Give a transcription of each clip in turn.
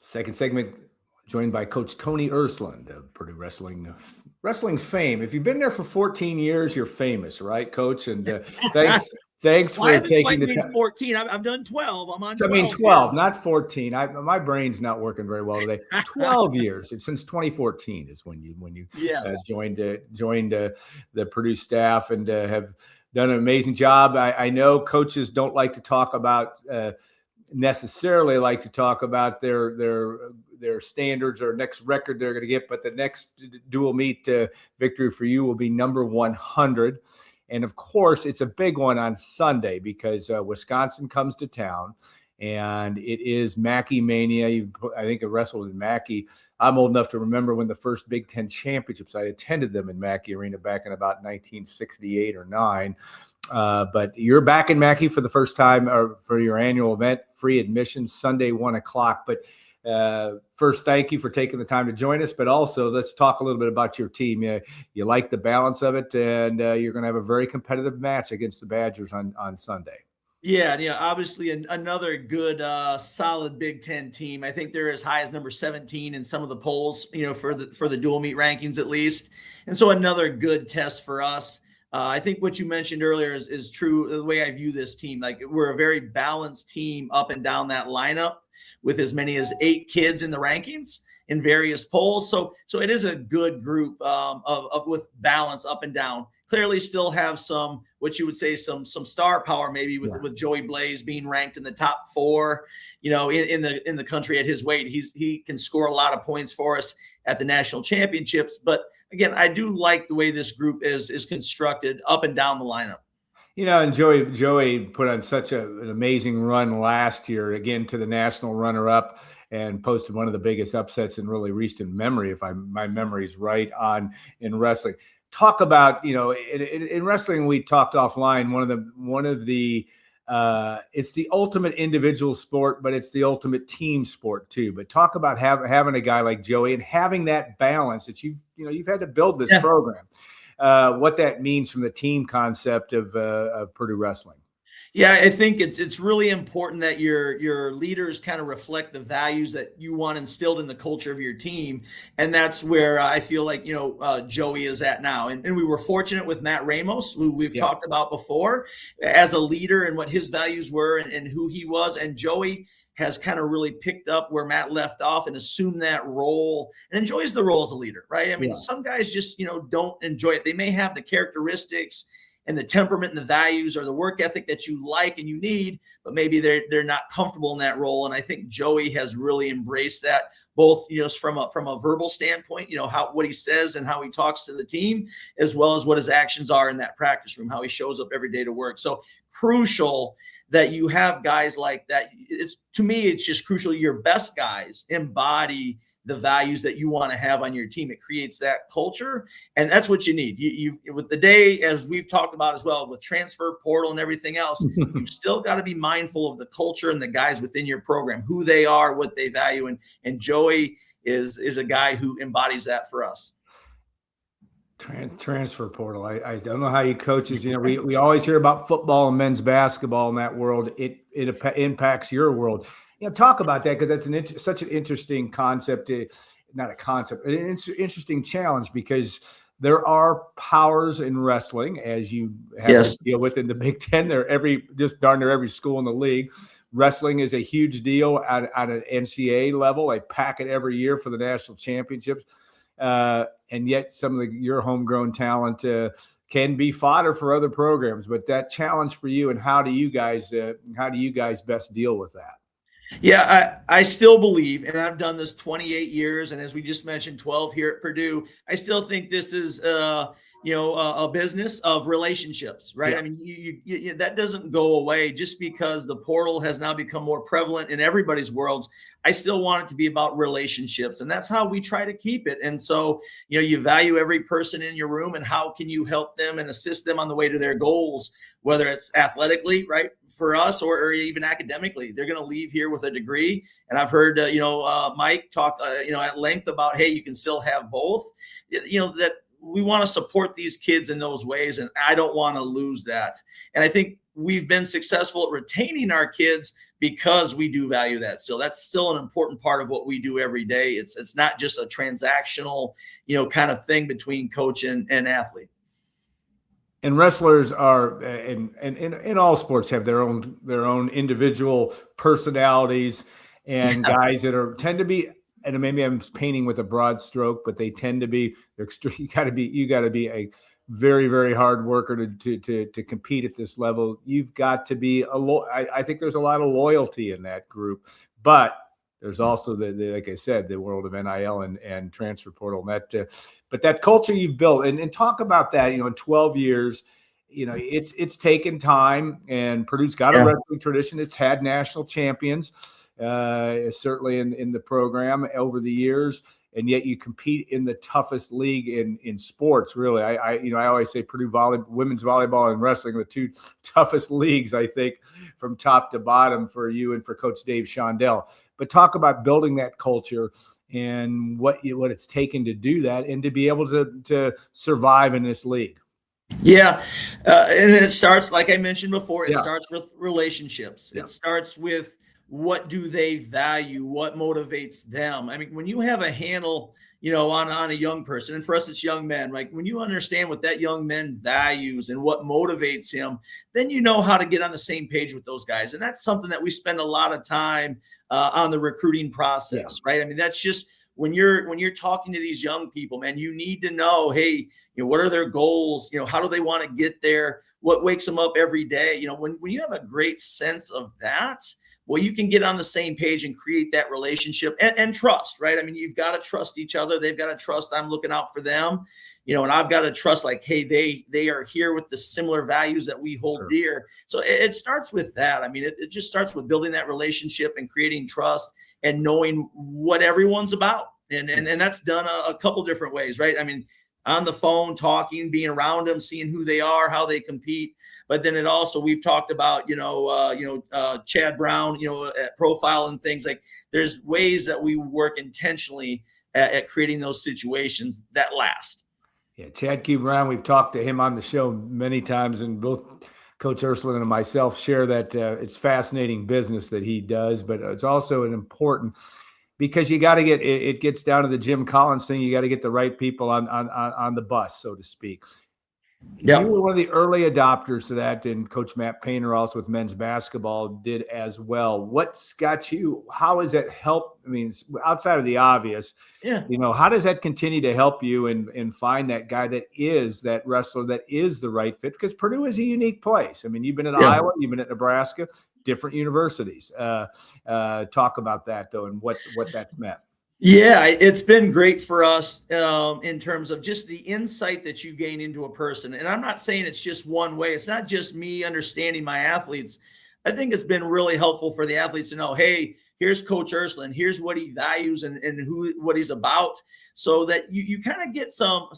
Second segment, joined by Coach Tony Ersland of Purdue wrestling fame. If you've been there for 14 years, you're famous, right, Coach? And thanks Well, I for haven't taking quite the been time. 14. I've done 12. I'm on 12. I mean, 12, not 14. My brain's not working very well today. 12 years. Since 2014 is when you Yes. joined the Purdue staff and have done an amazing job. I know coaches don't like to talk about necessarily like to talk about their standards or next record they're going to get, but the next dual meet victory for you will be number 100. And of course, it's a big one on Sunday because Wisconsin comes to town, and it is Mackey Mania. I think I wrestled with Mackey. I'm old enough to remember when the first Big Ten championships, I attended them in Mackey Arena back in about 1968 or 9. But you're back in Mackey for the first time for your annual event, free admission, Sunday, 1:00. But first, thank you for taking the time to join us. But also, let's talk a little bit about your team. You like the balance of it, and you're going to have a very competitive match against the Badgers on Sunday. Yeah, obviously another good, solid Big Ten team. I think they're as high as number 17 in some of the polls, for the dual meet rankings at least. And so another good test for us. I think what you mentioned earlier is true. The way I view this team, like we're a very balanced team up and down that lineup with as many as 8 kids in the rankings in various polls. So it is a good group of with balance up and down. Clearly still have some, what you would say, some star power maybe with Joey Blaze being ranked in the top 4, in the country at his weight. He can score a lot of points for us at the national championships. But again, I do like the way this group is constructed up and down the lineup. And Joey put on such an amazing run last year, again, to the national runner-up, and posted one of the biggest upsets in really recent memory, if my memory's right, in wrestling. Talk about, in wrestling, we talked offline, one of the it's the ultimate individual sport, but it's the ultimate team sport too. But talk about having a guy like Joey and having that balance that you've had to build this program. What that means from the team concept of Purdue wrestling. Yeah, I think it's really important that your leaders kind of reflect the values that you want instilled in the culture of your team, and that's where I feel like Joey is at now. And we were fortunate with Matt Ramos, who we've talked about before, as a leader and what his values were and who he was. And Joey has kind of really picked up where Matt left off and assumed that role and enjoys the role as a leader, right? I mean, some guys just don't enjoy it. They may have the characteristics and the temperament and the values or the work ethic that you like and you need, but maybe they're not comfortable in that role. And I think Joey has really embraced that, both from a verbal standpoint, what he says and how he talks to the team, as well as what his actions are in that practice room, how he shows up every day to work. So crucial that you have guys like that. To me, it's just crucial your best guys embody the values that you want to have on your team. It creates that culture, and that's what you need. You with the day, as we've talked about as well, with transfer portal and everything else, you've still got to be mindful of the culture and the guys within your program, who they are, what they value, and Joey is a guy who embodies that for us. Transfer portal. I don't know how you coaches, we always hear about football and men's basketball in that world. It impacts your world. Talk about that, because that's such an interesting concept. Not a concept, an interesting challenge, because there are powers in wrestling, as you have to deal with in the Big Ten. Just darn near every school in the league. Wrestling is a huge deal at an NCAA level. They pack it every year for the national championships. And yet some of your homegrown talent can be fodder for other programs. But that challenge for you, and how do you guys best deal with that? Yeah, I still believe, and I've done this 28 years, and as we just mentioned, 12 here at Purdue, I still think this is a business of relationships, right? I mean, you that doesn't go away just because the portal has now become more prevalent in everybody's worlds. I still want it to be about relationships, and that's how we try to keep it. And so, you value every person in your room, and how can you help them and assist them on the way to their goals, whether it's athletically, right, for us, or even academically. They're going to leave here with a degree. And I've heard, Mike talk, at length about, hey, you can still have both, that we want to support these kids in those ways. And I don't want to lose that. And I think we've been successful at retaining our kids, because we do value that. So that's still an important part of what we do every day. It's not just a transactional, kind of thing between coach and athlete. And wrestlers are, and in all sports, have their own individual personalities, and guys that tend to be, and maybe I'm painting with a broad stroke, but they tend to be, you got to be a very, very hard worker to compete at this level. You've got to be I think there's a lot of loyalty in that group, but there's also the like I said, the world of NIL and transfer portal, and that, but that culture you've built, and talk about that. In 12 years, it's taken time, and Purdue's got a wrestling tradition. It's had national champions, certainly in the program over the years, and yet you compete in the toughest league in sports. Really, I always say Purdue women's volleyball and wrestling are the two toughest leagues, I think, from top to bottom for you and for Coach Dave Shondell. But talk about building that culture and what it's taken to do that, and to be able to survive in this league. Yeah. And it starts, like I mentioned before, it starts with relationships. It starts with, what do they value? What motivates them? I mean, when you have a handle, on a young person, and for us, it's young men, like when you understand what that young man values and what motivates him, then you know how to get on the same page with those guys. And that's something that we spend a lot of time on the recruiting process, right? I mean, that's just, when you're talking to these young people, man, you need to know, hey, what are their goals? How do they want to get there? What wakes them up every day? When you have a great sense of that, well, you can get on the same page and create that relationship and trust, right? I mean, you've got to trust each other. They've got to trust I'm looking out for them, and I've got to trust, like, hey, they are here with the similar values that we hold dear. So it starts with that. I mean, it just starts with building that relationship and creating trust and knowing what everyone's about. And that's done a couple different ways, right? I mean, on the phone, talking, being around them, seeing who they are, how they compete. But then we've talked about, Chad Brown, at Profile and things. Like, there's ways that we work intentionally at creating those situations that last. Yeah, Chad Q. Brown, we've talked to him on the show many times, and both Coach Ursuline and myself share that it's fascinating business that he does, but it's also an important, because you got to it gets down to the Jim Collins thing. You got to get the right people on the bus, so to speak. You were one of the early adopters to that, and Coach Matt Painter also with men's basketball did as well. What's got you? How has that helped? I mean, outside of the obvious, how does that continue to help you and find that guy that is that wrestler that is the right fit? Because Purdue is a unique place. I mean, you've been at Iowa, you've been at Nebraska, different universities. Talk about that though, and what that's meant. Yeah, it's been great for us in terms of just the insight that you gain into a person. And I'm not saying it's just one way. It's not just me understanding my athletes. I think it's been really helpful for the athletes to know, hey, here's Coach Ursuline, here's what he values and what he's about, so that you kind of get some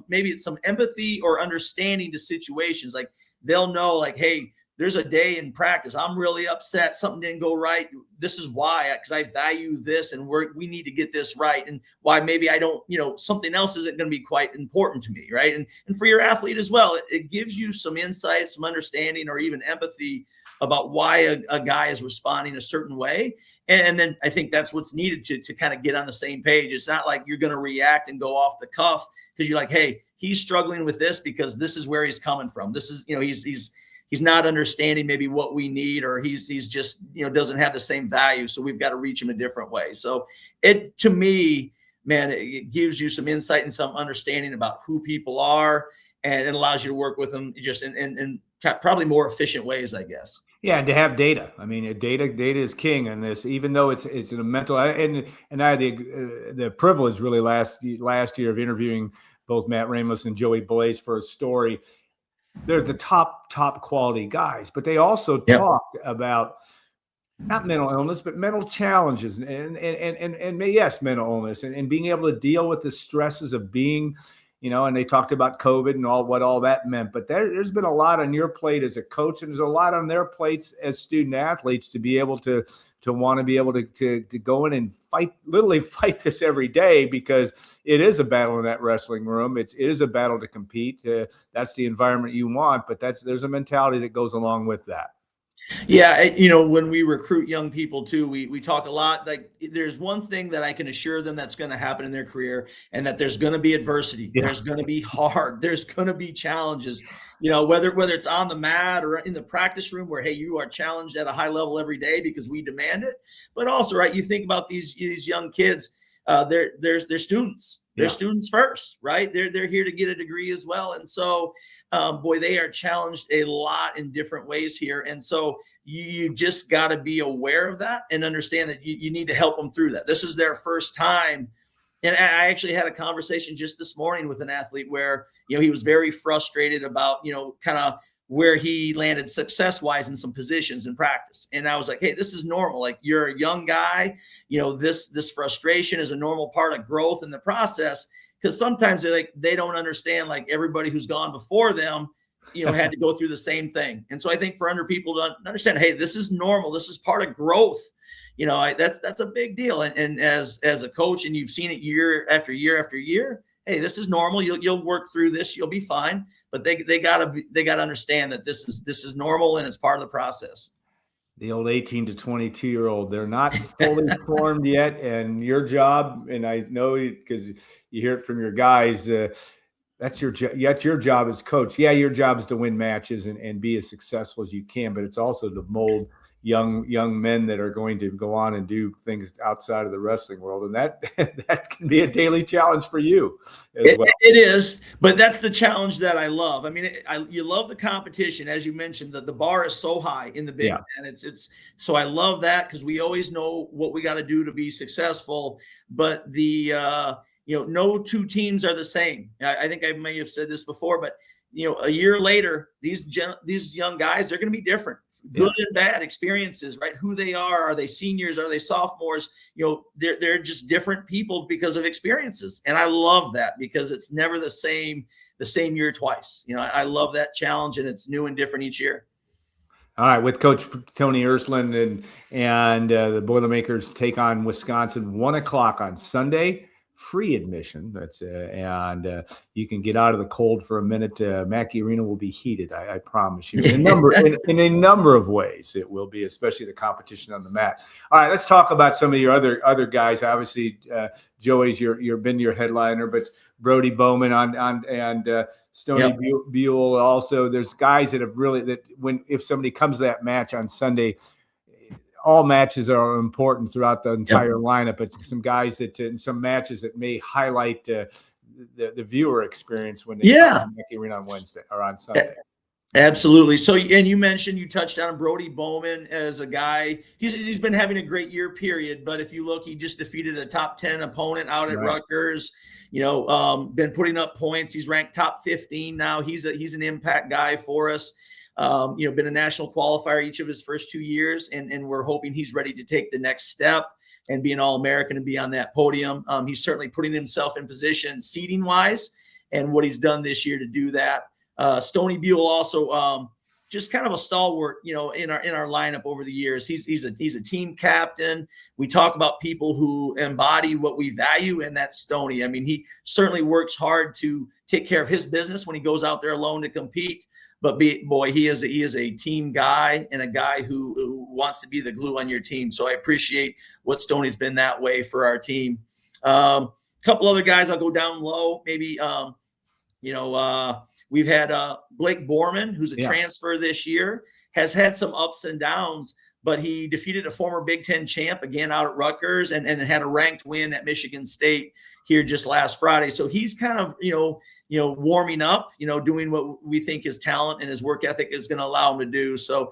maybe it's some empathy or understanding to situations. Like, they'll know, like, hey, there's a day in practice, I'm really upset, something didn't go right. This is why, because I value this, and we need to get this right, and why maybe I don't, something else isn't going to be quite important to me, right? And for your athlete as well, it gives you some insight, some understanding, or even empathy about why a guy is responding a certain way. And then I think that's what's needed to kind of get on the same page. It's not like you're going to react and go off the cuff because you're like, hey, he's struggling with this because this is where he's coming from. This is, he's not understanding maybe what we need, or he's just, doesn't have the same value. So we've got to reach him a different way. So to me, man, it gives you some insight and some understanding about who people are, and it allows you to work with them just in probably more efficient ways, I guess. Yeah, and to have data. I mean, data is king in this. Even though it's in a mental, and I had the privilege really last year of interviewing both Matt Ramos and Joey Blaze for a story. They're the top quality guys, but they also talked about not mental illness, but mental challenges, and yes, mental illness, and being able to deal with the stresses of being. And they talked about COVID and what all that meant. But there's been a lot on your plate as a coach, and there's a lot on their plates as student athletes to be able to want to be able to go in and literally fight this every day, because it is a battle in that wrestling room. It is a battle to compete. That's the environment you want, but there's a mentality that goes along with that. Yeah, when we recruit young people too, we talk a lot. Like, there's one thing that I can assure them that's going to happen in their career, and that there's going to be adversity. Yeah. There's going to be hard. There's going to be challenges. Whether it's on the mat or in the practice room, where hey, you are challenged at a high level every day because we demand it. But also, right, you think about these young kids. They're students. They're students first, right? They're here to get a degree as well, and so boy, they are challenged a lot in different ways here. And so you just got to be aware of that and understand that you need to help them through that. This is their first time. And I actually had a conversation just this morning with an athlete where, he was very frustrated about, kind of where he landed success wise in some positions in practice. And I was like, hey, this is normal. Like, you're a young guy, this frustration is a normal part of growth in the process. Because sometimes they don't understand, like, everybody who's gone before them, had to go through the same thing. And so I think for people to understand, hey, this is normal. This is part of growth. That's a big deal. And as a coach, and you've seen it year after year after year, hey, this is normal. You'll work through this. You'll be fine. But they gotta understand that this is normal and it's part of the process. The old 18 to 22-year-old, they're not fully formed yet. And your job, and I know because you hear it from your guys, that's your job as coach. Yeah, your job is to win matches and be as successful as you can, but it's also to mold young men that are going to go on and do things outside of the wrestling world. And that can be a daily challenge for you as well. It is, but that's the challenge that I love. I mean, you love the competition. As you mentioned, the bar is so high in the Big Ten. It's so I love that, because we always know what we got to do to be successful. But no two teams are the same. I think I may have said this before, but a year later, these young guys, they're going to be different. Good and bad experiences, right? Who they are they seniors? Are they sophomores? They're just different people because of experiences. And I love that, because it's never the same year twice. I love that challenge, and it's new and different each year. All right, with Coach Tony Ersland and the Boilermakers take on Wisconsin, 1:00 on Sunday. Free admission. And you can get out of the cold for a minute. Mackey Arena will be heated. I promise you. In a number of ways, it will be, especially the competition on the mat. All right, let's talk about some of your other guys. Obviously, Joey's been your headliner, but Brody Bowman and Stony Buell also. There's guys that have really if somebody comes to that match on Sunday. All matches are important throughout the entire lineup, but some guys that in some matches that may highlight the viewer experience when they come to Mackey Arena on Wednesday or on Sunday. Absolutely. So, and you touched on Brody Bowman as a guy. He's been having a great year, period. But if you look, he just defeated a top 10 opponent out at Rutgers. Been putting up points. He's ranked top 15 now. He's an impact guy for us. Been a national qualifier each of his first 2 years, and we're hoping he's ready to take the next step and be an All-American and be on that podium. He's certainly putting himself in position seeding wise, and what he's done this year to do that. Stony Buell also just kind of a stalwart, in our lineup over the years. He's a team captain. We talk about people who embody what we value, and that's Stony. I mean, he certainly works hard to take care of his business when he goes out there alone to compete. But he is a team guy, and a guy who wants to be the glue on your team. So I appreciate what Stoney's been that way for our team. Couple other guys I'll go down low. Maybe we've had Blake Borman, who's a transfer this year, has had some ups and downs, but he defeated a former Big Ten champ again out at Rutgers, and had a ranked win at Michigan State here just last Friday. So he's kind of, warming up, doing what we think his talent and his work ethic is going to allow him to do. So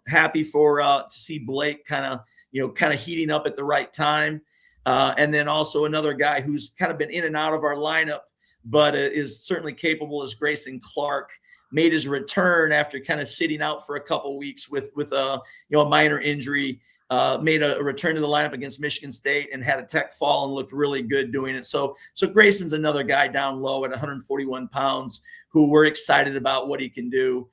happy to see Blake kind of heating up at the right time. And then also another guy who's kind of been in and out of our lineup, but is certainly capable, is Grayson Clark. Made his return after kind of sitting out for a couple weeks with a minor injury. Made a return to the lineup against Michigan State and had a tech fall and looked really good doing it. So Grayson's another guy down low at 141 pounds who we're excited about what he can do.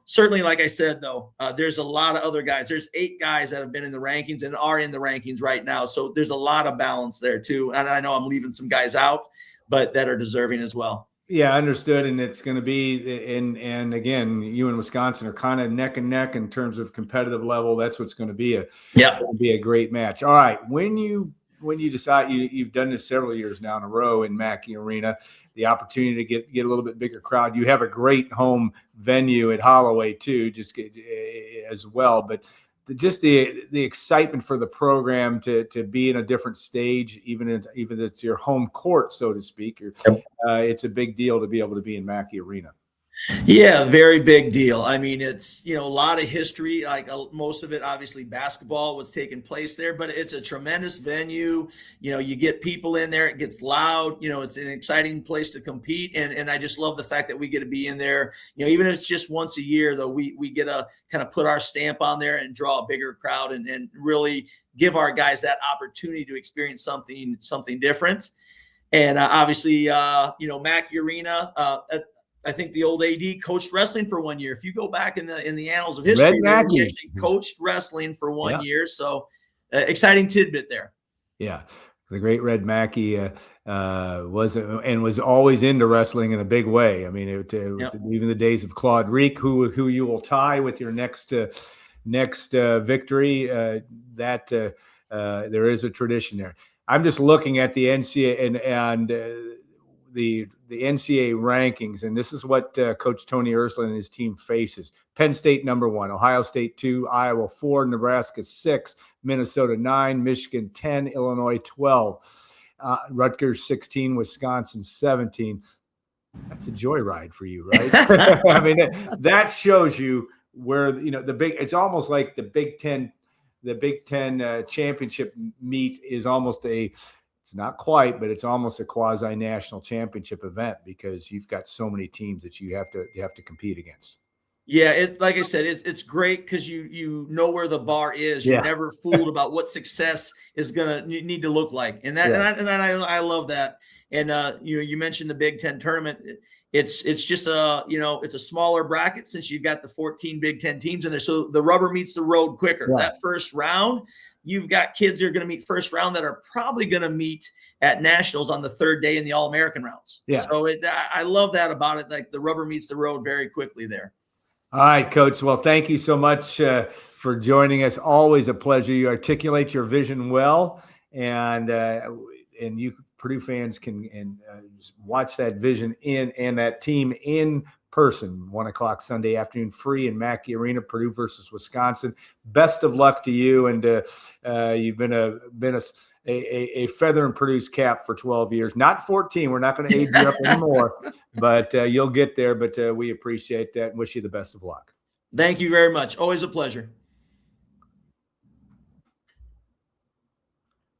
Certainly, like I said, though, there's a lot of other guys. There's 8 guys that have been in the rankings and are in the rankings right now. So there's a lot of balance there too. And I know I'm leaving some guys out, but that are deserving as well. Yeah, understood. And it's going to be, and again, you and Wisconsin are kind of neck and neck in terms of competitive level. That's what's going to be Yeah. a great match. All right, when you decide, you've done this several years now in a row in Mackey Arena, the opportunity to get a little bit bigger crowd. You have a great home venue at Holloway too, as well. But just the excitement for the program to be in a different stage, even if it's your home court, so to speak. It's a big deal to be able to be in Mackey Arena. Yeah, very big deal. I mean, it's, a lot of history, like most of it, obviously basketball, what's taking place there, but it's a tremendous venue. You get people in there, it gets loud, it's an exciting place to compete. And I just love the fact that we get to be in there, even if it's just once a year, though, we get to kind of put our stamp on there and draw a bigger crowd and really give our guys that opportunity to experience something different. And obviously, Mackey Arena, I think the old AD coached wrestling for 1 year. If you go back in the annals of history, he actually coached wrestling for 1 year. So exciting tidbit there. Yeah. The great Red Mackey was always into wrestling in a big way. I mean, even the days of Claude Reek, who you will tie with your next victory, there is a tradition there. I'm just looking at the NCAA and the NCAA rankings, and this is what Coach Tony Ersland and his team faces. Penn State #1, Ohio State 2, Iowa 4, Nebraska 6, Minnesota 9, Michigan 10, Illinois 12, Rutgers 16, Wisconsin 17. That's a joyride for you, right? I mean, that shows you where it's almost like the Big Ten. The Big Ten championship meet is almost it's not quite, but it's almost a quasi-national championship event because you've got so many teams that you have to compete against. Yeah, like I said, it's great because you know where the bar is. You're never fooled about what success is gonna need to look like, and I love that. And you mentioned the Big Ten tournament. It's just it's a smaller bracket since you've got the 14 Big Ten teams in there, so the rubber meets the road quicker. Yeah. That first round, you've got kids that are going to meet first round that are probably going to meet at nationals on the third day in the All-American rounds. Yeah. So I love that about it. Like the rubber meets the road very quickly there. All right, Coach. Well, thank you so much for joining us. Always a pleasure. You articulate your vision well, and you Purdue fans can watch that vision and that team in person, 1:00 Sunday afternoon, free in Mackey Arena, Purdue versus Wisconsin. Best of luck to you, and you've been a feather in Purdue's cap for 12 years, not 14. We're not going to age you up anymore, but you'll get there. But we appreciate that and wish you the best of luck. Thank you very much. Always a pleasure.